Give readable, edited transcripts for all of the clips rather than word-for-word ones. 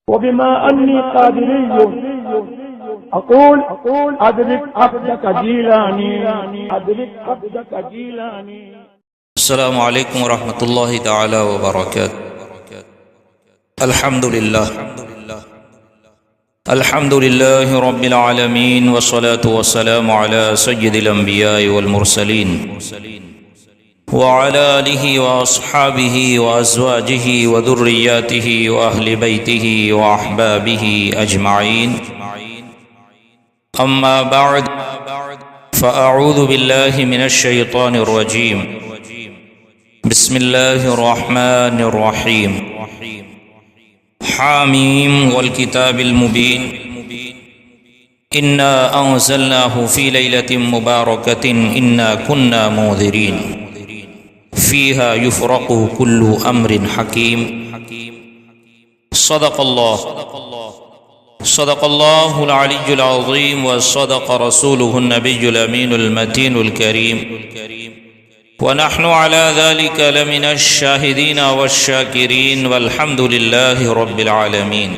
وبما أني قادري أقول أدرك عبدك جيلاني أدرك عبدك جيلاني. السلام علیکم ورحمۃ اللہ تعالی وبرکاتہ. الحمد للہ رب العالمین والصلاة والسلام علی سید الانبیاء والمرسلین وعلى آلہ واصحابہ وازواجہ وذریاتہ واہل بیتہ واحبابہ اجمعین. اما بعد فاعوذ باللہ من الشیطان الرجیم. بسم اللہ الرحمن الرحیم. حامیم والکتاب المبین. انا انزلناہ فی لیلۃ مبارکۃ انا کنا منذرین فیہا یفرق کل امر حکیم. صدق اللہ العلی العظیم وصدق رسولہ النبی الامین المتین الکریم ونحن على ذلك لمن الشاهدين والشاكرين والحمد لله رب العالمين.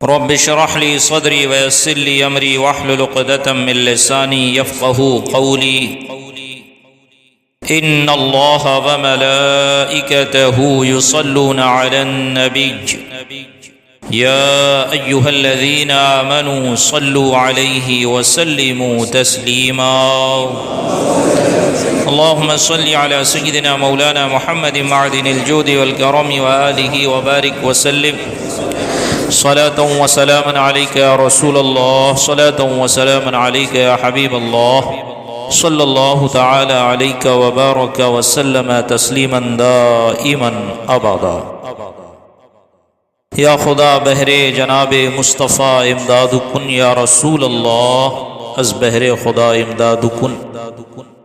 رب اشرح لي صدري ويسر لي امري واحلل عقدة من لساني يفقهوا قولي. ان الله وملائكته يصلون على النبي يا ايها الذين امنوا صلوا عليه وسلموا تسليما. اللهم صل على سيدنا مولانا محمد معدن الجود والكرم وآله وبارك وسلم صلاة وسلاما عليك يا رسول الله صلاة وسلاما عليك يا حبيب الله صلى الله تعالى عليك وبارك وسلم تسليما دائما أبدا. یا خدا بہر جناب مصطفیٰ امداد کن یا رسول اللہ از بہر خدا امداد کن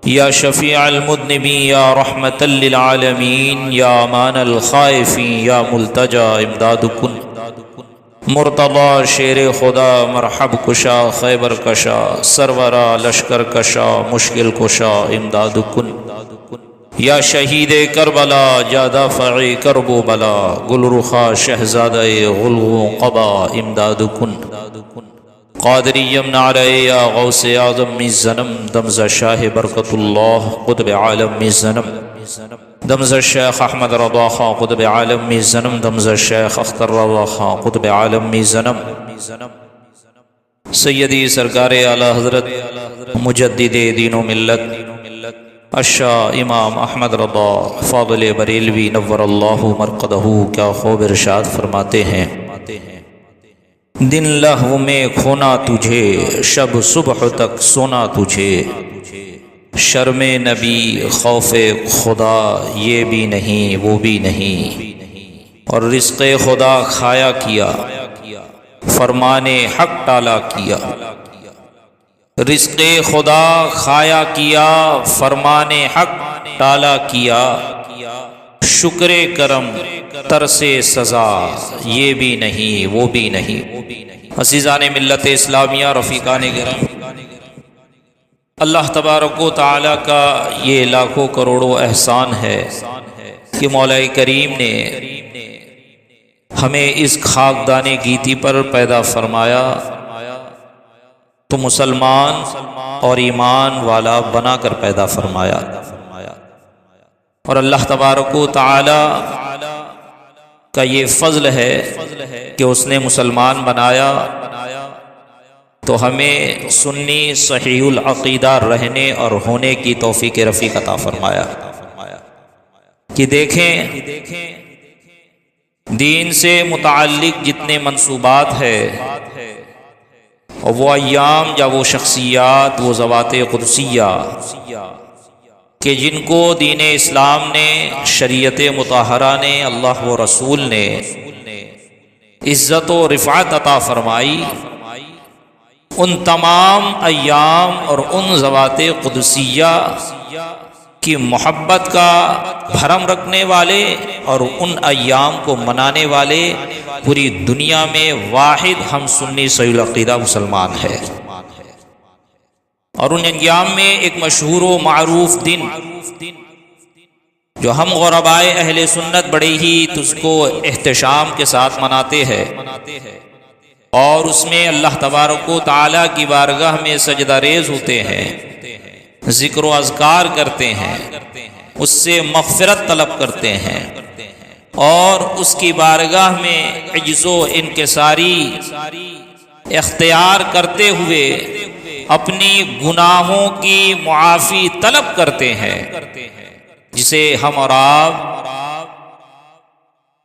یا شفیع المذنبین یا رحمت للعالمین یا امان الخائفین یا ملتجا امداد کن. مرتضی شیر خدا مرحب کشا خیبر کشا سرورا لشکر کشا مشکل کشا امداد کن. یا شہید کربلا جادہ فعی کرب و بلا گل رخا شہزادہ غلو قبا امداد کن. قادری یمن علیہ یا غوث اعظم زنم دمز شاہ برکت اللہ قطب عالم زنم دمز شیخ احمد رضا خان قطب عالم زنم دمز شیخ اختر رضا خان قطب عالم زنم. سیدی سرکار اعلی حضرت مجدد دین و ملت الشاہ امام احمد رضا فاضل بریلوی نور اللہ مرقدہ کیا خوب ارشاد فرماتے ہیں. دن لہو میں کھونا تجھے شب صبح تک سونا تجھے شرم نبی خوف خدا یہ بھی نہیں وہ بھی نہیں اور رزق خدا کھایا کیا فرمان حق ٹالا کیا. رزق خدا کھایا کیا فرمان حق ٹالا کیا شکر کرم ترس سزا یہ بھی نہیں وہ بھی نہیں. عزیزان ملت اسلامیہ رفیقان گرامی، اللہ تبارک و تعالی کا یہ لاکھوں کروڑوں احسان ہے کہ مولا کریم نے ہمیں اس خاکدان گیتی پر پیدا فرمایا تو مسلمان اور ایمان والا بنا کر پیدا فرمایا. اور اللہ تبارک و تعالی کا یہ فضل ہے کہ اس نے مسلمان بنایا تو ہمیں سنی صحیح العقیدہ رہنے اور ہونے کی توفیق رفیق عطا فرمایا. کہ دیکھیں دین سے متعلق جتنے منصوبات ہیں اور وہ ایام یا وہ شخصیات وہ ذوات قدسیہ کہ جن کو دین اسلام نے شریعت مطہرہ نے اللہ و رسول نے عزت و رفعت عطا فرمائی، ان تمام ایام اور ان ذوات قدسیہ کی محبت کا بھرم رکھنے والے اور ان ایام کو منانے والے پوری دنیا میں واحد ہم سنی صحیح العقیدہ مسلمان ہے. اور ان ایام میں ایک مشہور و معروف دن جو ہم غربائے اہل سنت بڑے ہی تجھ کو احتشام کے ساتھ مناتے ہیں، اور اس میں اللہ تبارک و تعالیٰ کی بارگاہ میں سجدہ ریز ہوتے ہیں، ذکر و اذکار کرتے ہیں، اس سے مغفرت طلب کرتے ہیں، اور اس کی بارگاہ میں عجز و انکساری اختیار کرتے ہوئے اپنی گناہوں کی معافی طلب کرتے ہیں، جسے ہم اور آپ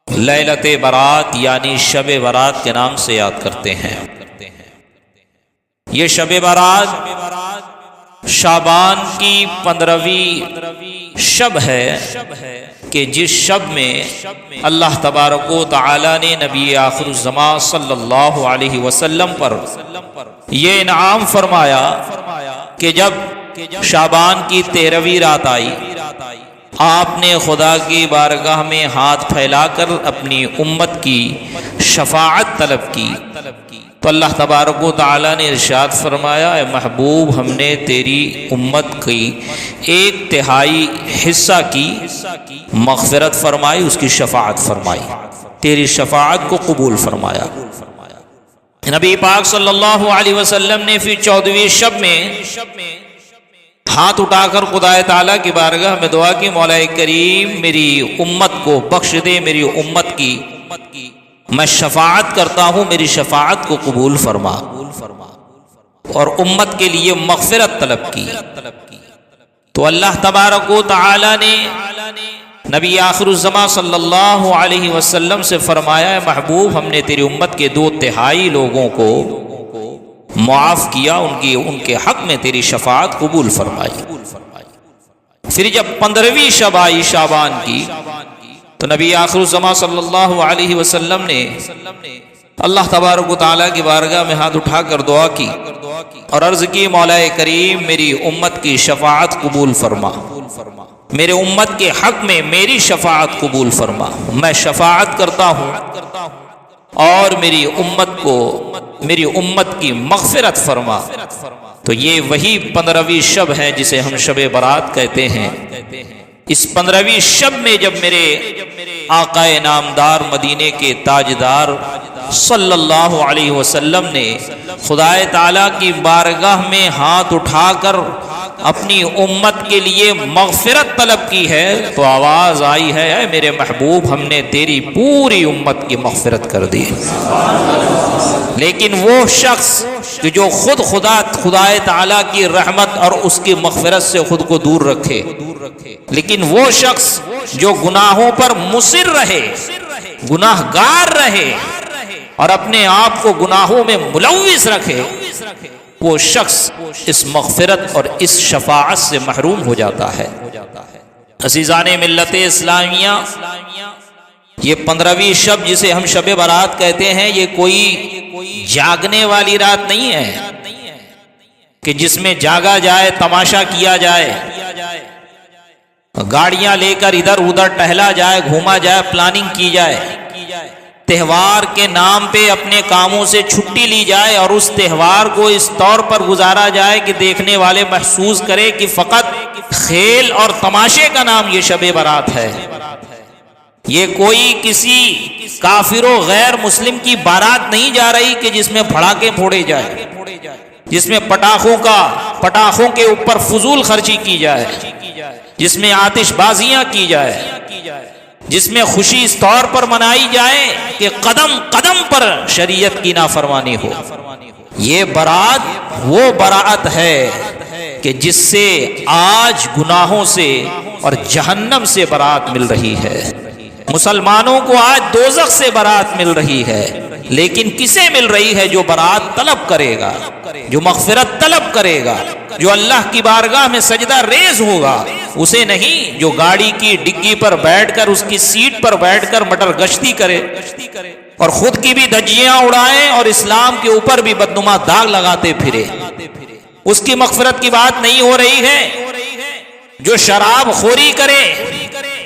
لیلت برات یعنی شب برات کے نام سے یاد کرتے ہیں۔ یہ شب برات شعبان کی 15ویں شب ہے کہ جس شب میں اللہ تبارک و تعالی نے نبی آخر الزمان صلی اللہ علیہ وسلم پر یہ انعام فرمایا کہ جب شعبان کی 13ویں رات آئی، آپ نے خدا کی بارگاہ میں ہاتھ پھیلا کر اپنی امت کی شفاعت طلب کی، تو اللہ تبارک و تعالی نے ارشاد فرمایا، اے محبوب، ہم نے تیری امت کی 1/3 حصہ کی مغفرت فرمائی، اس کی شفاعت فرمائی، تیری شفاعت کو قبول فرمایا۔ نبی پاک صلی اللہ علیہ وسلم نے پھر 14ویں شب میں ہاتھ اٹھا کر خدا تعالیٰ کی بارگاہ میں دعا کی، مولا کریم میری امت کو بخش دے، میری امت کی میں شفاعت کرتا ہوں، میری شفاعت کو قبول فرما، اور امت کے لیے مغفرت طلب کی۔ تو اللہ تبارک و تعالی نے نبی آخر الزمان صلی اللہ علیہ وسلم سے فرمایا، ہے محبوب، ہم نے تیری امت کے 2/3 لوگوں کو معاف کیا، ان کے حق میں تیری شفاعت قبول فرمائی۔ پھر جب 15ویں شب آئی شعبان کی، تو نبی آخر الزمان صلی اللہ علیہ وسلم نے اللہ تبارک و تعالیٰ کی بارگاہ میں ہاتھ اٹھا کر دعا کی اور عرض کی، مولا کریم میری امت کی شفاعت قبول فرما، میرے امت کے حق میں میری شفاعت قبول فرما، میں شفاعت کرتا ہوں اور میری امت کی مغفرت فرما۔ تو یہ وہی 15ویں شب ہے جسے ہم شب برات کہتے ہیں۔ اس 15ویں شب میں جب میرے آقا نامدار مدینے کے تاجدار صلی اللہ علیہ وسلم نے خدا تعالیٰ کی بارگاہ میں ہاتھ اٹھا کر اپنی امت کے لیے مغفرت طلب کی ہے، تو آواز آئی ہے، اے میرے محبوب، ہم نے تیری پوری امت کی مغفرت کر دی۔ لیکن وہ شخص کہ جو خود خدا تعالیٰ کی رحمت اور اس کی مغفرت سے خود کو دور رکھے، لیکن وہ شخص جو گناہوں پر مصر رہے، گناہ گار رہے اور اپنے آپ کو گناہوں میں ملوث رکھے، وہ شخص اس مغفرت اور اس شفاعت سے محروم ہو جاتا ہے۔ عزیزان ملت اسلامیہ، یہ 15ویں شب جسے ہم شب برات کہتے ہیں، یہ کوئی جاگنے والی رات نہیں ہے کہ جس میں جاگا جائے، تماشا کیا جائے، گاڑیاں لے کر ادھر ادھر ٹہلا جائے، گھوما جائے، پلاننگ کی جائے، تہوار کے نام پہ اپنے کاموں سے چھٹی لی جائے اور اس تہوار کو اس طور پر گزارا جائے کہ دیکھنے والے محسوس کرے کہ فقط کھیل اور تماشے کا نام یہ شب برات ہے۔ یہ کوئی کسی کافر و غیر مسلم کی بارات نہیں جا رہی کہ جس میں پھڑاکے پھوڑے جائے، جس میں پٹاخوں کے اوپر فضول خرچی کی جائے، جس میں آتش بازیاں کی جائے، جس میں خوشی اس طور پر منائی جائے کہ قدم قدم پر شریعت کی نافرمانی ہو۔ یہ برات وہ برات ہے کہ جس سے آج گناہوں سے اور جہنم سے برات مل رہی ہے۔ مسلمانوں کو آج دوزخ سے برات مل رہی ہے، لیکن کسے مل رہی ہے؟ جو برات طلب کرے گا، جو مغفرت طلب کرے گا، جو اللہ کی بارگاہ میں سجدہ ریز ہوگا، اسے نہیں جو گاڑی کی ڈگی پر بیٹھ کر، اس کی سیٹ پر بیٹھ کر مٹر گشتی کرے اور خود کی بھی دھجیاں اڑائے اور اسلام کے اوپر بھی بدنما داغ لگاتے پھرے، اس کی مغفرت کی بات نہیں ہو رہی ہے۔ جو شراب خوری کرے،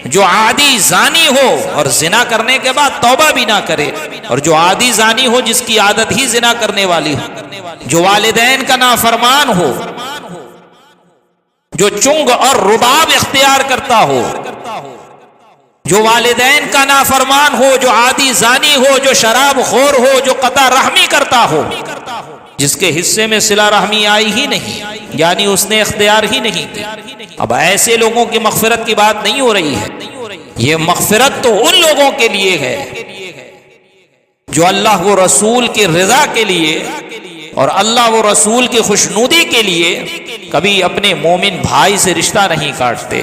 جو عادی زانی ہو اور زنا کرنے کے بعد توبہ بھی نہ کرے، اور جو عادی زانی ہو جس کی عادت ہی زنا کرنے والی ہو، جو والدین کا نافرمان ہو، جو چنگ اور رباب اختیار کرتا ہو، جو والدین کا نافرمان ہو، جو عادی زانی ہو، جو شراب خور ہو، جو قطع رحمی کرتا ہو، جس کے حصے میں صلہ رحمی آئی ہی نہیں، یعنی اس نے اختیار ہی نہیں کی. اب ایسے لوگوں کی مغفرت کی بات نہیں ہو رہی ہے. یہ مغفرت تو ان لوگوں کے لیے ہے جو اللہ و رسول کی رضا کے لیے اور اللہ و رسول کی خوشنودی کے لیے کبھی اپنے مومن بھائی سے رشتہ نہیں کاٹتے،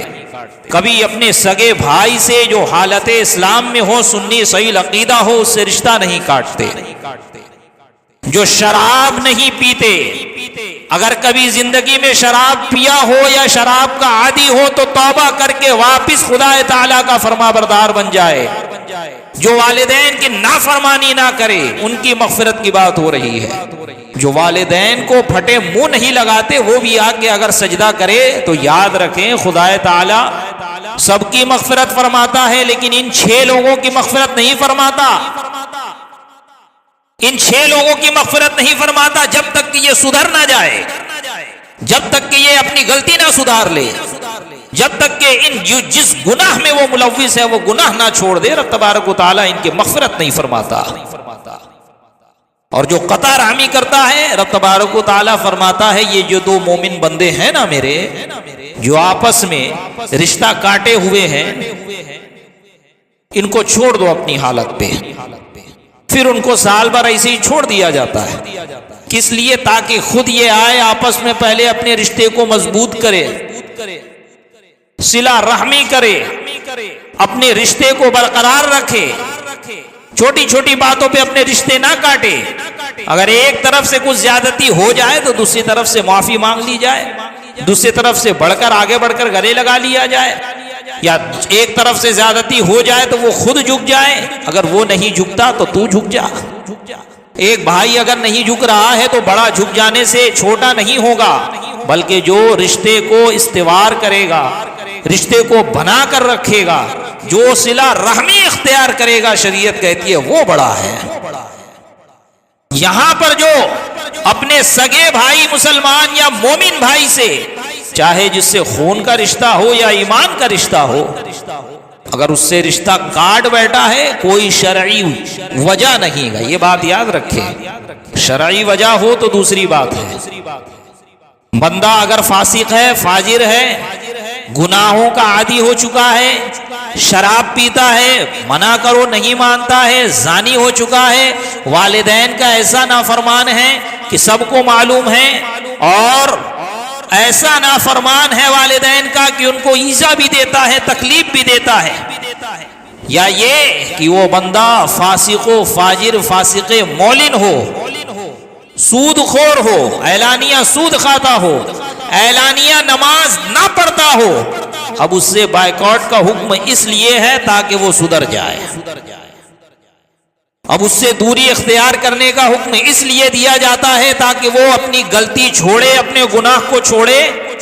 کبھی اپنے سگے بھائی سے جو حالت اسلام میں ہو، سنی صحیح عقیدہ ہو، اس سے رشتہ نہیں کاٹتے، جو شراب نہیں پیتے. اگر کبھی زندگی میں شراب پیا ہو یا شراب کا عادی ہو تو توبہ کر کے واپس خدا تعالیٰ کا فرما بردار بن جائے. جو والدین کی نافرمانی نہ کرے، ان کی مغفرت کی بات ہو رہی ہے. جو والدین کو پھٹے منہ نہیں لگاتے، وہ بھی آ کے اگر سجدہ کرے تو یاد رکھیں خدا تعالیٰ سب کی مغفرت فرماتا ہے، لیکن ان 6 لوگوں کی مغفرت نہیں فرماتا. ان 6 لوگوں کی مغفرت نہیں فرماتا جب تک کہ یہ سدھر نہ جائے، جب تک کہ یہ اپنی غلطی نہ سدھار لے، جب تک کہ جس گناہ میں وہ ملوث ہے وہ گناہ نہ چھوڑ دے. رب تبارک و تعالیٰ ان کی مغفرت نہیں فرماتا. اور جو قطع رحمی کرتا ہے، رب تبارک و تعالیٰ فرماتا ہے یہ جو 2 مومن بندے ہیں نا میرے، جو آپس میں رشتہ کاٹے ہوئے ہیں، ان کو چھوڑ دو اپنی حالت پہ. پھر ان کو سال بھر ایسے ہی چھوڑ دیا جاتا ہے. کس لیے؟ تاکہ خود یہ آئے آپس میں پہلے اپنے رشتے کو مضبوط کرے، صلہ رحمی کرے، اپنے رشتے کو برقرار رکھے، چھوٹی چھوٹی باتوں پہ اپنے رشتے نہ کاٹے. اگر ایک طرف سے کچھ زیادتی ہو جائے تو دوسری طرف سے معافی مانگ لی جائے، دوسری طرف سے آگے بڑھ کر گلے لگا لیا جائے، یا ایک طرف سے زیادتی ہو جائے تو وہ خود جھک جائے. اگر وہ نہیں جھکتا تو تو جھک جا. ایک بھائی اگر نہیں جھک رہا ہے تو بڑا جھک جانے سے چھوٹا نہیں ہوگا، بلکہ جو رشتے کو استوار کرے گا، رشتے کو بنا کر رکھے گا، جو صلہ رحمی اختیار کرے گا، شریعت کہتی ہے وہ بڑا ہے. یہاں پر جو اپنے سگے بھائی مسلمان یا مومن بھائی سے، چاہے جس سے خون کا رشتہ ہو یا ایمان کا رشتہ ہو، اگر اس سے رشتہ کاٹ بیٹھا ہے، کوئی شرعی وجہ نہیں ہے. یہ بات یاد رکھے، شرعی وجہ ہو تو دوسری بات ہے. بندہ اگر فاسق ہے، فاجر ہے، گناہوں کا عادی ہو چکا ہے، شراب پیتا ہے، منع کرو نہیں مانتا ہے، زانی ہو چکا ہے، والدین کا ایسا نافرمان ہے کہ سب کو معلوم ہے، اور ایسا نافرمان ہے والدین کا کہ ان کو ایذا بھی دیتا ہے، تکلیف بھی دیتا ہے. یا یہ کہ وہ بندہ فاسق و فاجر، فاسق مولن ہو، سود خور ہو، اعلانیہ سود کھاتا ہو، اعلانیہ نماز نہ پڑھتا ہو، اب اس سے بائیکاٹ کا حکم اس لیے ہے تاکہ وہ سدھر جائے. اب اس سے دوری اختیار کرنے کا حکم اس لیے دیا جاتا ہے تاکہ وہ اپنی غلطی چھوڑے، اپنے گناہ کو چھوڑے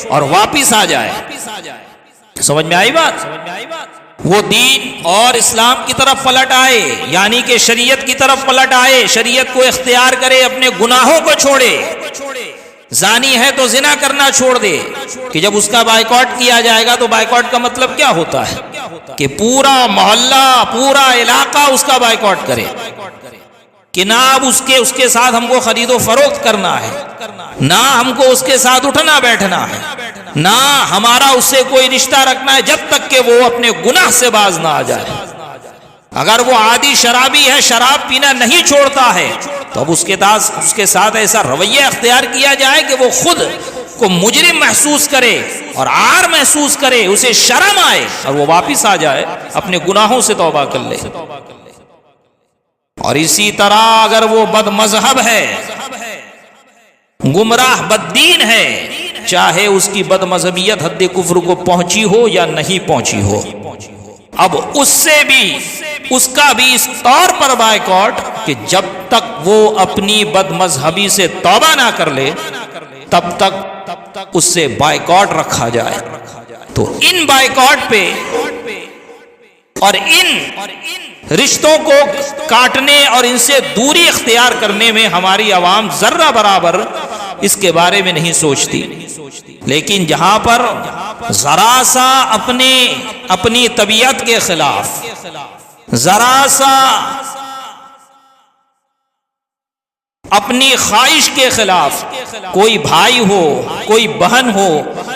اور واپس آ جائے. سمجھ میں آئی بات؟ وہ دین اور اسلام کی طرف پلٹ آئے، یعنی کہ شریعت کی طرف پلٹ آئے، شریعت کو اختیار کرے، اپنے گناہوں کو چھوڑے. زانی ہے تو زنا کرنا چھوڑ دے، کہ جب اس کا بائیکاٹ کیا جائے گا تو بائیکاٹ کا مطلب کیا ہوتا ہے کہ پورا محلہ، پورا علاقہ اس کا بائیکاٹ کرے، کہ نہ اب اس کے ساتھ ہم کو خرید و فروخت کرنا ہے، نہ ہم کو اس کے ساتھ اٹھنا بیٹھنا ہے، نہ ہمارا اس سے کوئی رشتہ رکھنا ہے، جب تک کہ وہ اپنے گناہ سے باز نہ آ جائے. اگر وہ عادی شرابی ہے، شراب پینا نہیں چھوڑتا ہے، تو اب اس کے ساتھ ایسا رویہ اختیار کیا جائے کہ وہ خود کو مجرم محسوس کرے اور عار محسوس کرے، اسے شرم آئے اور وہ واپس آ جائے، اپنے گناہوں سے توبہ کر لے. اور اسی طرح اگر وہ بد مذہب ہے، گمراہ بد دین ہے، چاہے اس کی بد مذہبیت حد کفر کو پہنچی ہو یا نہیں پہنچی ہو، اب اس کا بھی اس طور پر بائیکاٹ کہ جب تک وہ اپنی بد مذہبی سے توبہ نہ کر لے تب تک اس سے بائیکاٹ رکھا جائے. تو ان بائیکاٹ پہ اور ان رشتوں کو کاٹنے اور ان سے دوری اختیار کرنے میں ہماری عوام ذرہ برابر اس کے بارے میں نہیں سوچتی. لیکن جہاں پر ذرا سا اپنی طبیعت کے خلاف، ذرا سا اپنی خواہش کے خلاف کوئی بھائی ہو، کوئی بہن ہو،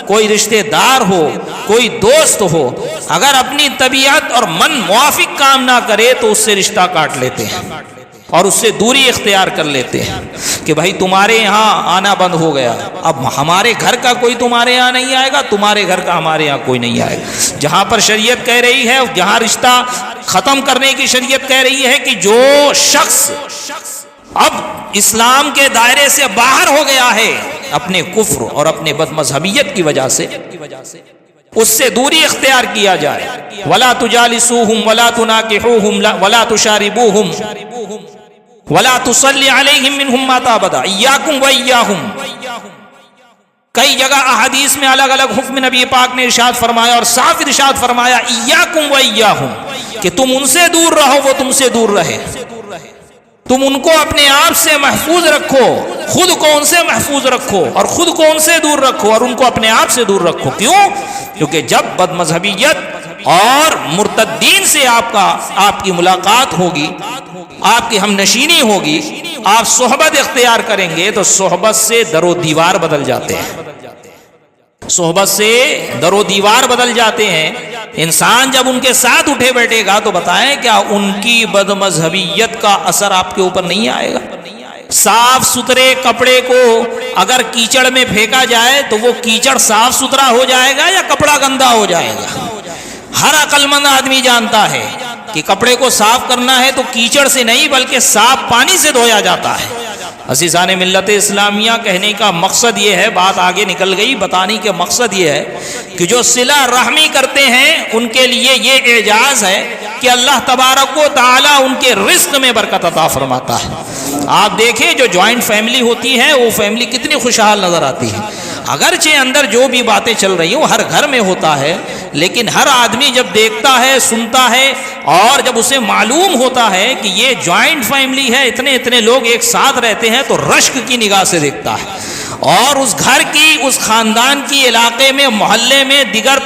کوئی رشتہ دار ہو، کوئی دوست ہو، اگر اپنی طبیعت اور من موافق کام نہ کرے تو اس سے رشتہ کاٹ لیتے ہیں اور اس سے دوری اختیار کر لیتے ہیں کہ بھائی تمہارے یہاں آنا بند ہو گیا، اب ہمارے گھر کا کوئی تمہارے یہاں نہیں آئے گا، تمہارے گھر کا ہمارے یہاں کوئی نہیں آئے گا. جہاں پر شریعت کہہ رہی ہے، جہاں رشتہ ختم کرنے کی شریعت کہہ رہی ہے کہ جو شخص اب اسلام کے دائرے سے باہر ہو گیا ہے اپنے کفر اور اپنے بد مذہبیت کی وجہ سے، اس سے دوری اختیار کیا جائے. وَلَا تُجَالِسُوهُمْ وَلَا تُنَاكِحُوهُمْ وَلَا تُشَارِبُوهُمْ وَلَا تُصَلِّ عَلَيْهِمْ مِنْهُمْ مَاتَ أَبَدًا إِيَّاكُمْ وَإِيَّاهُمْ. کئی جگہ احادیث میں الگ الگ حکم نبی پاک نے ارشاد فرمایا اور صاف ارشاد فرمایا إِيَّاكُمْ وَإِيَّاهُمْ کہ تم ان سے دور رہو، وہ تم سے دور رہے. تم ان کو اپنے آپ سے محفوظ رکھو، خود کو ان سے محفوظ رکھو اور خود کو ان سے دور رکھو اور ان کو اپنے آپ سے دور رکھو. کیوں؟ کیونکہ جب بد مذہبیت اور مرتدین سے آپ کی ملاقات ہوگی، آپ کی ہم نشینی ہوگی، آپ صحبت اختیار کریں گے تو صحبت سے در و دیوار بدل جاتے ہیں. صحبت سے در و دیوار بدل جاتے ہیں. انسان جب ان کے ساتھ اٹھے بیٹھے گا تو بتائیں کیا ان کی بد مذہبیت کا اثر آپ کے اوپر نہیں آئے گا؟ صاف ستھرے کپڑے کو اگر کیچڑ میں پھینکا جائے تو وہ کیچڑ صاف ستھرا ہو جائے گا یا کپڑا گندا ہو جائے گا؟ ہر عقل مند آدمی جانتا ہے کہ کپڑے کو صاف کرنا ہے تو کیچڑ سے نہیں بلکہ صاف پانی سے دھویا جاتا ہے. عزیزان ملت اسلامیہ، کہنے کا مقصد یہ ہے، بات آگے نکل گئی، بتانے کا مقصد یہ ہے کہ جو صلہ رحمی کرتے ہیں ان کے لیے یہ اعجاز ہے کہ اللہ تبارک و تعالی ان کے رزق میں برکت عطا فرماتا ہے. آپ دیکھیں جو جوائنٹ فیملی ہوتی ہے وہ فیملی کتنی خوشحال نظر آتی ہے. اگرچہ اندر جو بھی باتیں چل رہی ہیں وہ ہر گھر میں ہوتا ہے، لیکن ہر آدمی جب دیکھتا ہے، سنتا ہے اور جب اسے معلوم ہوتا ہے کہ یہ جوائنٹ فیملی ہے، اتنے لوگ ایک ساتھ رہتے ہیں، تو رشک کی نگاہ سے دیکھتا ہے اور اس گھر کی، اس خاندان کی، علاقے میں، محلے میں، دیگر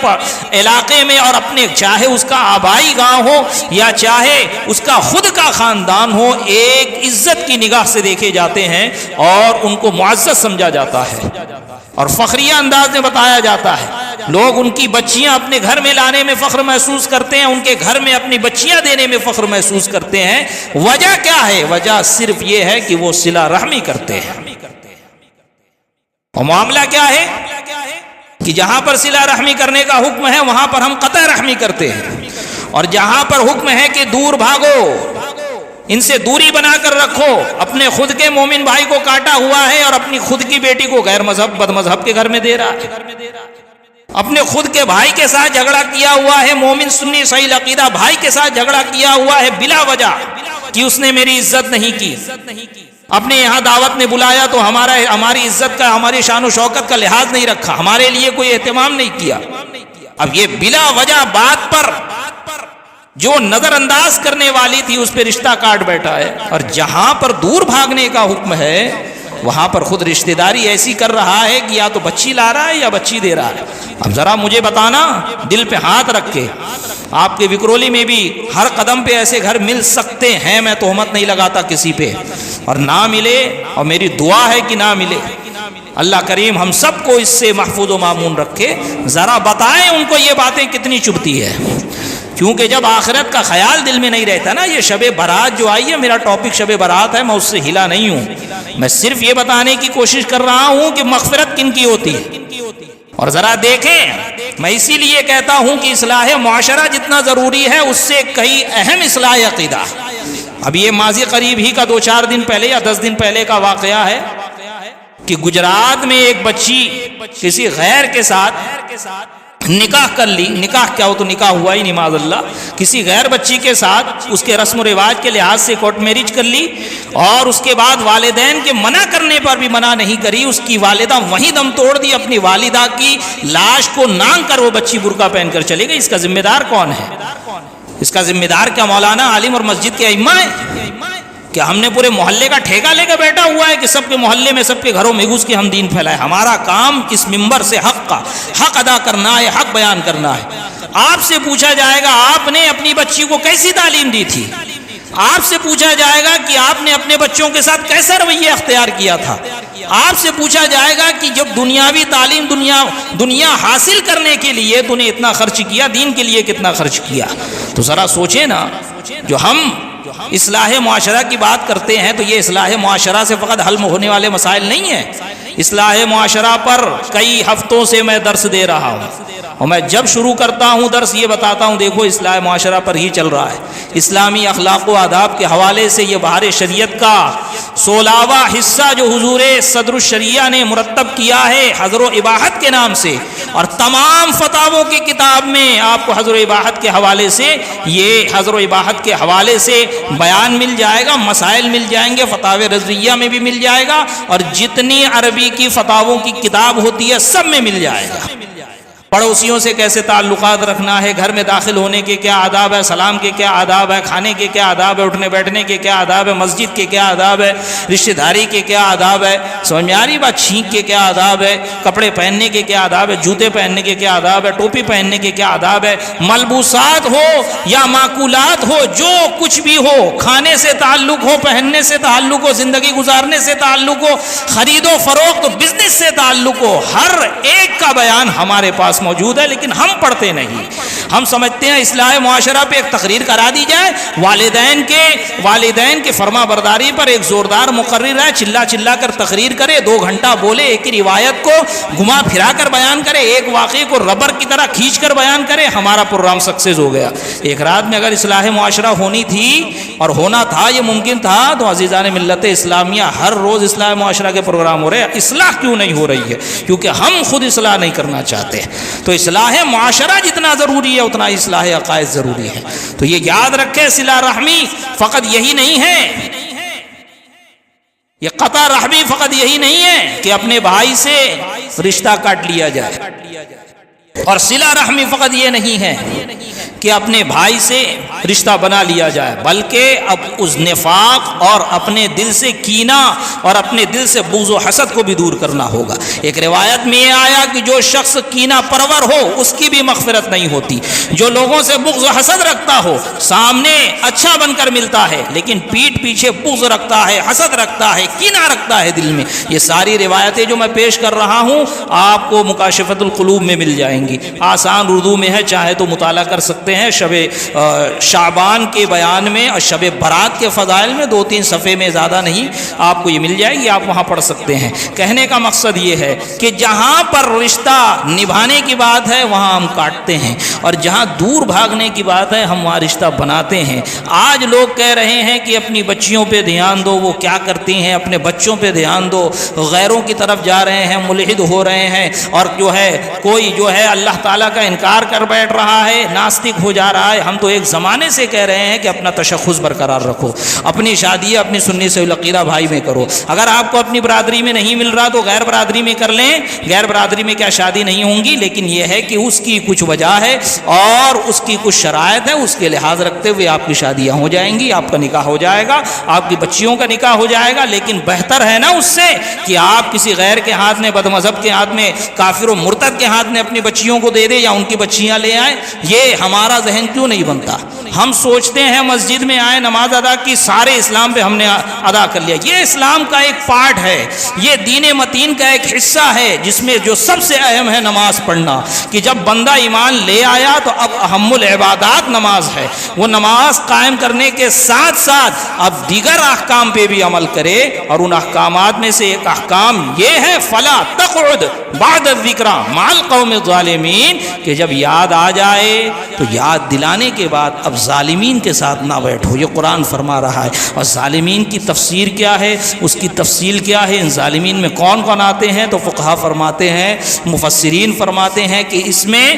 علاقے میں اور اپنے چاہے اس کا آبائی گاؤں ہو یا چاہے اس کا خود کا خاندان ہو، ایک عزت کی نگاہ سے دیکھے جاتے ہیں اور ان کو معزز سمجھا جاتا ہے اور فخریہ انداز میں بتایا جاتا ہے. لوگ ان کی بچیاں اپنے گھر میں لانے میں فخر محسوس کرتے ہیں، ان کے گھر میں اپنی بچیاں دینے میں فخر محسوس کرتے ہیں. وجہ کیا ہے؟ وجہ صرف یہ ہے کہ وہ صلہ رحمی کرتے ہیں. اور معاملہ کیا ہے کہ جہاں پر صلہ رحمی کرنے کا حکم ہے وہاں پر ہم قطع رحمی کرتے ہیں، اور جہاں پر حکم ہے کہ دور بھاگو، ان سے دوری بنا کر رکھو، اپنے خود کے مومن بھائی کو کاٹا ہوا ہے اور اپنی خود کی بیٹی کو غیر مذہب بد مذہب کے گھر میں دے رہا ہے. اپنے خود کے بھائی کے ساتھ جھگڑا کیا ہوا ہے، مومن سنی صحیح عقیدہ بھائی کے ساتھ جھگڑا کیا ہوا ہے بلا وجہ کہ اس نے میری عزت نہیں کی. اپنے یہاں دعوت نے بلایا تو ہماری عزت کا، ہماری شان و شوکت کا لحاظ نہیں رکھا، ہمارے لیے کوئی اہتمام نہیں کیا. اب یہ بلا وجہ بات پر جو نظر انداز کرنے والی تھی اس پہ رشتہ کاٹ بیٹھا ہے. اور جہاں پر دور بھاگنے کا حکم ہے وہاں پر خود رشتہ داری ایسی کر رہا ہے کہ یا تو بچی لا رہا ہے یا بچی دے رہا ہے. اب ذرا مجھے بتانا، دل پہ ہاتھ رکھ کے، آپ کے وکرولی میں بھی ہر قدم پہ ایسے گھر مل سکتے ہیں، میں تہمت نہیں لگاتا کسی پہ، اور نہ ملے اور میری دعا ہے کہ نہ ملے. اللہ کریم ہم سب کو اس سے محفوظ و مامون رکھے. ذرا بتائیں ان کو یہ باتیں کتنی چبھتی ہے، کیونکہ جب آخرت کا خیال دل میں نہیں رہتا نا. یہ شب برات جو آئی ہے، میرا ٹاپک شب برات ہے، میں اس سے ہلا نہیں ہوں. میں صرف یہ بتانے کی کوشش کر رہا ہوں کہ مغفرت کن کی ہوتی ہے. اور ذرا دیکھیں، میں اسی لیے کہتا ہوں کہ اصلاح معاشرہ جتنا ضروری ہے اس سے کئی اہم اصلاح عقیدہ. اب یہ ماضی قریب ہی کا 2-4 دن پہلے یا 10 دن پہلے کا واقعہ ہے کہ گجرات میں ایک بچی کسی غیر کے ساتھ نکاح کر لی. نکاح کیا ہو تو نکاح ہوا ہی نہیں معاذ اللہ. کسی غیر بچی کے ساتھ اس کے رسم و رواج کے لحاظ سے کورٹ میرج کر لی، اور اس کے بعد والدین کے منع کرنے پر بھی منع نہیں کری. اس کی والدہ وہیں دم توڑ دی. اپنی والدہ کی لاش کو نانگ کر وہ بچی برقع پہن کر چلے گئی. اس کا ذمہ دار کون ہے؟ اس کا ذمہ دار کیا مولانا عالم اور مسجد کے ائمہ ہیں کیا ہم نے پورے محلے کا ٹھیکہ لے کے بیٹھا ہوا ہے کہ سب کے محلے میں سب کے گھروں میں گھس کے ہم دین پھیلائیں؟ ہمارا کام اس منبر سے حق ادا کرنا ہے، حق بیان کرنا ہے۔ آپ سے پوچھا جائے گا آپ نے اپنی بچی کو کیسی تعلیم دی تھی، آپ سے پوچھا جائے گا کہ آپ نے اپنے بچوں کے ساتھ کیسا رویہ اختیار کیا تھا، آپ سے پوچھا جائے گا کہ جب دنیاوی تعلیم دنیا حاصل کرنے کے لیے تو نے اتنا خرچ کیا، دین کے لیے کتنا خرچ کیا؟ تو ذرا سوچیں نا، جو ہم اصلاح معاشرہ کی بات کرتے ہیں تو یہ اصلاح معاشرہ سے فقط حل ہونے والے مسائل نہیں ہیں۔ اصلاح معاشرہ پر کئی ہفتوں سے میں درس دے رہا ہوں، اور میں جب شروع کرتا ہوں درس یہ بتاتا ہوں دیکھو اصلاح معاشرہ پر ہی چل رہا ہے۔ اسلامی اخلاق و آداب کے حوالے سے یہ بہار شریعت کا 16واں حصہ جو حضور صدر الشریعہ نے مرتب کیا ہے حظر و اباحت کے نام سے، اور تمام فتاووں کی کتاب میں آپ کو حظر و اباحت کے حوالے سے، یہ حظر و اباحت کے حوالے سے بیان مل جائے گا، مسائل مل جائیں گے، فتاوی رضویہ میں بھی مل جائے گا، اور جتنی عربی کی فتاووں کی کتاب ہوتی ہے سب میں مل جائے گا۔ پڑوسیوں سے کیسے تعلقات رکھنا ہے، گھر میں داخل ہونے کے کیا آداب ہے، سلام کے کیا آداب ہے، کھانے کے کیا آداب ہے، اٹھنے بیٹھنے کے کیا آداب ہے، مسجد کے کیا آداب ہے، رشتہ داری کے کیا آداب ہے، سمجھ میں آ رہی بات، چھینک کے کیا آداب ہے، کپڑے پہننے کے کیا آداب ہے، جوتے پہننے کے کیا آداب ہے، ٹوپی پہننے کے کیا آداب ہے، ملبوسات ہو یا معقولات ہو، جو کچھ بھی ہو، کھانے سے تعلق ہو، پہننے سے تعلق ہو، زندگی گزارنے سے تعلق ہو، خرید و فروخت بزنس سے تعلق ہو، ہر ایک کا بیان ہمارے پاس موجود ہے، لیکن ہم پڑھتے نہیں۔ ہم سمجھتے ہیں اصلاح معاشرہ پہ ایک تقریر کرا دی جائے، والدین کے فرما برداری پر ایک زوردار مقرر ہے، چلا چلا کر تقریر کرے، 2 گھنٹہ بولے، ایک ہی روایت کو گھما پھرا کر بیان کرے، ایک واقعے کو ربر کی طرح کھینچ کر بیان کرے، ہمارا پروگرام سکسیس ہو گیا۔ ایک رات میں اگر اصلاح معاشرہ ہونی تھی اور ہونا تھا، یہ ممکن تھا، تو عزیزان ملت اسلامیہ ہر روز اصلاح معاشرہ کے پروگرام ہو رہے ہیں۔ اصلاح کیوں نہیں ہو رہی ہے؟ کیونکہ ہم خود اصلاح نہیں کرنا چاہتے۔ تو اصلاح معاشرہ جتنا ضروری ہے اتنا اصلاح عقائد ضروری ہے۔ تو یہ یاد رکھے، صلہ رحمی فقط یہی نہیں ہے، یہ قطع رحمی فقط یہی نہیں ہے کہ اپنے بھائی سے رشتہ کاٹ لیا جائے، اور صلہ رحمی فقط یہ نہیں ہے کہ اپنے بھائی سے رشتہ بنا لیا جائے، بلکہ اب اس نفاق اور اپنے دل سے کینہ اور اپنے دل سے بغض و حسد کو بھی دور کرنا ہوگا۔ ایک روایت میں یہ آیا کہ جو شخص کینہ پرور ہو اس کی بھی مغفرت نہیں ہوتی، جو لوگوں سے بغض و حسد رکھتا ہو، سامنے اچھا بن کر ملتا ہے لیکن پیٹھ پیچھے بغض رکھتا ہے، حسد رکھتا ہے، کینہ رکھتا ہے دل میں۔ یہ ساری روایتیں جو میں پیش کر رہا ہوں آپ کو مکاشفۃ القلوب میں مل جائیں گی، آسان اردو میں ہے، چاہے تو مطالعہ کر سکتے ہیں۔ شب شعبان کے بیان میں اور شب برات کے فضائل میں 2-3 صفحے میں، زیادہ نہیں، آپ کو یہ مل جائے گی، آپ وہاں پڑھ سکتے ہیں۔ کہنے کا مقصد یہ ہے کہ جہاں پر رشتہ نبھانے کی بات ہے وہاں ہم کاٹتے ہیں، اور جہاں دور بھاگنے کی بات ہے ہم وہاں رشتہ بناتے ہیں۔ آج لوگ کہہ رہے ہیں کہ اپنی بچیوں پہ دھیان دو، وہ کیا کرتی ہیں، اپنے بچوں پہ دھیان دو، غیروں کی طرف جا رہے ہیں، ملحد ہو رہے ہیں، اور جو ہے کوئی جو ہے اللہ تعالیٰ کا انکار کر بیٹھ رہا ہے، ناستک ہو جا رہا ہے۔ ہم تو ایک زمانے سے کہہ رہے ہیں کہ اپنا تشخص برقرار رکھو، اپنی شادی اپنی سنی سے العقیدہ بھائی میں کرو۔ اگر آپ کو اپنی برادری میں نہیں مل رہا تو غیر برادری میں کر لیں، غیر برادری میں کیا شادی نہیں ہوں گی، لیکن یہ ہے کہ اس کی کچھ وجہ ہے اور اس کی کچھ شرائط ہے، اس کے لحاظ رکھتے ہوئے آپ کی شادیاں ہو جائیں گی، آپ کا نکاح ہو جائے گا، آپ کی بچیوں کا نکاح ہو جائے گا۔ لیکن بہتر ہے نا اس سے کہ آپ کسی غیر کے ہاتھ میں، بد مذہب کے ہاتھ میں، کافر و مرتد کے ہاتھ میں اپنی بچیوں کو دے دے یا ان کی بچیاں لے آئیں۔ یہ ہمارا ذہن کیوں نہیں بنتا؟ ہم سوچتے ہیں مسجد میں آئے، نماز ادا کی، سارے اسلام پہ ہم نے ادا کر لیا۔ یہ اسلام کا ایک پارٹ ہے، یہ دین متین کا ایک حصہ ہے، جس میں جو سب سے اہم ہے نماز پڑھنا، کہ جب بندہ ایمان لے آیا تو اب اہم العبادات نماز ہے، وہ نماز قائم کرنے کے ساتھ ساتھ اب دیگر احکام پہ بھی عمل کرے، اور ان احکامات میں سے ایک احکام یہ ہے فلا تقعد بعد الذکر مع القوم الظالمین، کہ جب یاد آ جائے تو یاد دلانے کے بعد اب ظالمین کے ساتھ نہ بیٹھو۔ یہ قرآن فرما رہا ہے۔ اور ظالمین کی تفسیر کیا ہے، اس کی تفصیل کیا ہے، ان ظالمین میں کون کون آتے ہیں؟ تو فقہا فرماتے ہیں، مفسرین فرماتے ہیں کہ اس میں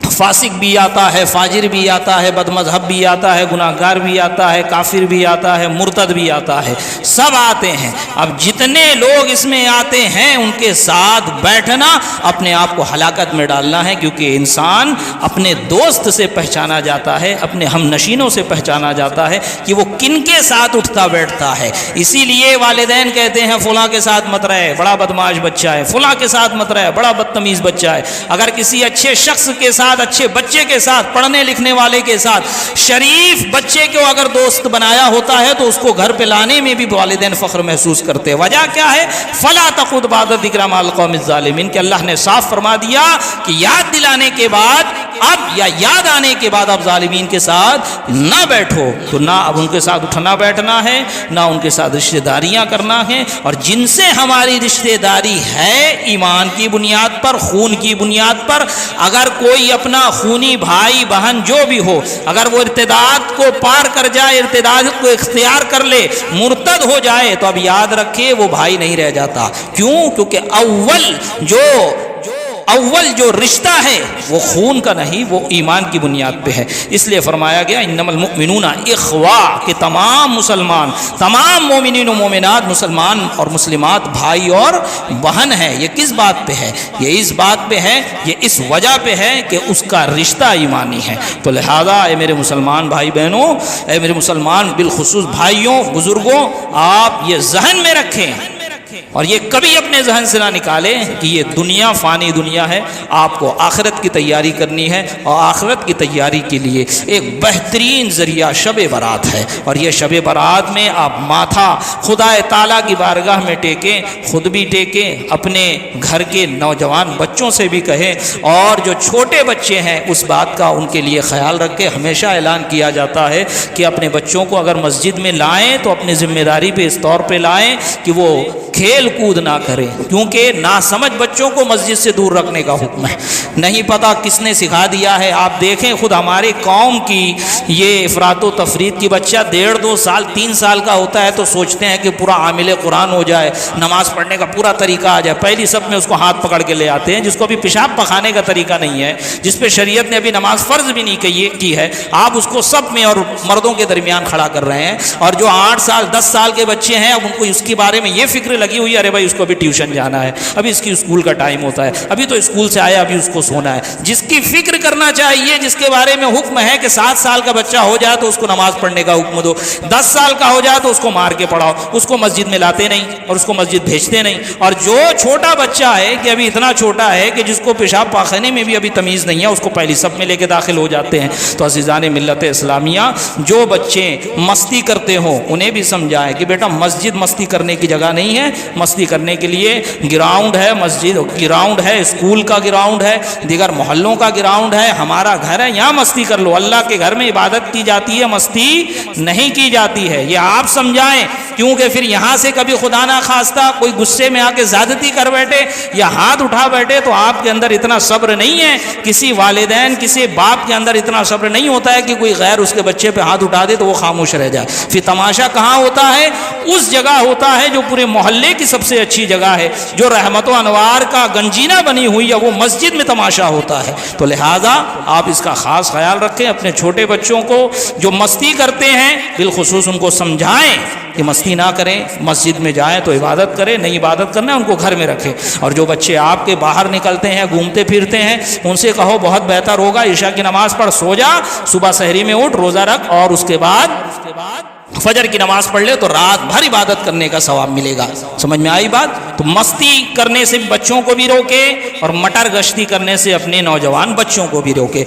فاسق بھی آتا ہے، فاجر بھی آتا ہے، بد مذہب بھی آتا ہے، گناہگار بھی آتا ہے، کافر بھی آتا ہے، مرتد بھی آتا ہے، سب آتے ہیں۔ اب جتنے لوگ اس میں آتے ہیں ان کے ساتھ بیٹھنا اپنے آپ کو ہلاکت میں ڈالنا ہے، کیونکہ انسان اپنے دوست سے پہچانا جاتا ہے، اپنے ہم نشینوں سے پہچانا جاتا ہے کہ وہ کن کے ساتھ اٹھتا بیٹھتا ہے۔ اسی لیے والدین کہتے ہیں فلاں کے ساتھ مت رہے، بڑا بدمعاش بچہ ہے، فلاں کے ساتھ مت رہے، بڑا بدتمیز بچہ ہے۔ اگر کسی اچھے شخص کے ساتھ، اچھے بچے کے ساتھ، پڑھنے لکھنے والے کے ساتھ، شریف بچے کو اگر دوست بنایا ہوتا ہے تو اس کو گھر پہ لانے میں بھی والدین فخر محسوس کرتے ہیں۔ وجہ کیا ہے؟ فلا تقعد بعد الذکری مع القوم الظالمین، کہ اللہ نے صاف فرما دیا کہ یاد دلانے کے بعد اب یا یاد آنے کے بعد اب ظالمین کے ساتھ نہ بیٹھو۔ تو نہ اب ان کے ساتھ اٹھنا بیٹھنا ہے، نہ ان کے ساتھ رشتہ داریاں کرنا ہے، اور جن سے ہماری رشتہ داری ہے ایمان کی بنیاد پر، خون کی بنیاد پر، اگر کوئی اپنا خونی بھائی بہن جو بھی ہو اگر وہ ارتداد کو پار کر جائے، ارتداد کو اختیار کر لے، مرتد ہو جائے، تو اب یاد رکھے وہ بھائی نہیں رہ جاتا۔ کیوں؟ کیونکہ اول جو رشتہ ہے وہ خون کا نہیں، وہ ایمان کی بنیاد پہ ہے۔ اس لیے فرمایا گیا انما المؤمنون اخوہ، کہ تمام مسلمان، تمام مومنین و مومنات، مسلمان اور مسلمات بھائی اور بہن ہیں۔ یہ کس بات پہ ہے؟ یہ اس بات پہ ہے، یہ اس وجہ پہ ہے کہ اس کا رشتہ ایمانی ہے۔ تو لہذا اے میرے مسلمان بھائی بہنوں، اے میرے مسلمان بالخصوص بھائیوں، بزرگوں، آپ یہ ذہن میں رکھیں اور یہ کبھی اپنے ذہن سے نہ نکالیں کہ یہ دنیا فانی دنیا ہے، آپ کو آخرت کی تیاری کرنی ہے، اور آخرت کی تیاری کے لیے ایک بہترین ذریعہ شب برات ہے۔ اور یہ شب برات میں آپ ماتھا خدا تعالیٰ کی بارگاہ میں ٹیکیں، خود بھی ٹیکیں، اپنے گھر کے نوجوان بچوں سے بھی کہیں، اور جو چھوٹے بچے ہیں اس بات کا ان کے لیے خیال رکھیں۔ ہمیشہ اعلان کیا جاتا ہے کہ اپنے بچوں کو اگر مسجد میں لائیں تو اپنی ذمہ داری پہ اس طور پہ لائیں کہ وہ کھیل کود نہ کریں، کیونکہ ناسمجھ بچوں کو مسجد سے دور رکھنے کا حکم ہے۔ نہیں پتا کس نے سکھا دیا ہے۔ آپ دیکھیں خود ہمارے قوم کی یہ افراط و تفریط کی بچہ 1.5-2 سال 3 سال کا ہوتا ہے تو سوچتے ہیں کہ پورا عامل قرآن ہو جائے، نماز پڑھنے کا پورا طریقہ آ جائے، پہلی صف میں اس کو ہاتھ پکڑ کے لے آتے ہیں، جس کو ابھی پیشاب پخانے کا طریقہ نہیں ہے، جس پہ شریعت نے ابھی نماز فرض بھی نہیں کی ہے، آپ اس کو سب میں اور مردوں کے درمیان کھڑا کر رہے ہیں۔ اور جو 8 سال 10 سال کے بچے ہیں اب ان کو اس کے بارے میں یہ فکر لگی ہوئی ہے، ارے بھائی اس کو ابھی ٹیوشن جانا ہے، ابھی اس کی اسکول کا ٹائم ہوتا ہے، ابھی تو اسکول سے آیا، ابھی اس کو سونا ہے۔ جس کی فکر کرنا چاہیے، جس کے بارے میں حکم ہے کہ 7 سال کا بچہ ہو جائے تو اس کو نماز پڑھنے کا حکم دو، 10 سال کا ہو جائے تو اس کو مار کے پڑھاؤ، اس کو مسجد میں لاتے نہیں اور اس کو مسجد بھیجتے نہیں۔ اور جو چھوٹا بچہ ہے کہ ابھی اتنا چھوٹا ہے کہ جس کو پیشاب پاخانے میں بھی ابھی تمیز نہیں ہے، اس کو پہلی صف میں لے کے داخل ہو جاتے ہیں۔ تو عزیزان ملت اسلامیہ، جو بچے مستی کرتے ہوں انہیں بھی سمجھائیں کہ بیٹا مسجد مستی کرنے کی جگہ نہیں ہے، مستی کرنے کے لیے گراؤنڈ ہے، مسجد گراؤنڈ ہے، اسکول کا گراؤنڈ ہے، دیگر محلوں کا گراؤنڈ ہے، ہمارا گھر ہے، یہاں مستی کر لو۔ اللہ کے گھر میں عبادت کی جاتی ہے، مستی نہیں کی جاتی ہے، یہ آپ سمجھائیں، کیونکہ پھر یہاں سے کبھی خدا نہ خواستہ کوئی غصے میں آ کے زیادتی کر بیٹھے یا ہاتھ اٹھا بیٹھے تو آپ کے اندر اتنا صبر نہیں ہے۔ کسی والدین، کسی باپ کے اندر اتنا صبر نہیں ہوتا ہے کہ کوئی غیر اس کے بچے پہ ہاتھ اٹھا دے تو وہ خاموش رہ جائے۔ پھر تماشا کہاں ہوتا ہے؟ اس جگہ ہوتا ہے جو پورے محلے کی سب سے اچھی جگہ ہے، جو رحمت و انوار کا گنجینہ بنی ہوئی ہے، وہ مسجد میں تماشا ہوتا ہے۔ تو لہذا آپ اس کا خاص خیال رکھیں، اپنے چھوٹے بچوں کو جو مستی کرتے ہیں بالخصوص ان کو سمجھائیں کہ مستی نہ کریں، مسجد میں جائیں تو عبادت کریں، نہیں عبادت کرنا ہے ان کو گھر میں رکھیں۔ اور جو بچے آپ کے باہر نکلتے ہیں، گھومتے پھرتے ہیں، ان سے کہو بہت بہتر ہوگا عشاء کی نماز پڑھ سو جا، صبح سحری میں اٹھ، روزہ رکھ، اور اس کے بعد فجر کی نماز پڑھ لے تو رات بھر عبادت کرنے کا ثواب ملے گا۔ سمجھ میں آئی بات؟ تو مستی کرنے سے بچوں کو بھی روکے اور مٹر گشتی کرنے سے اپنے نوجوان بچوں کو بھی روکے۔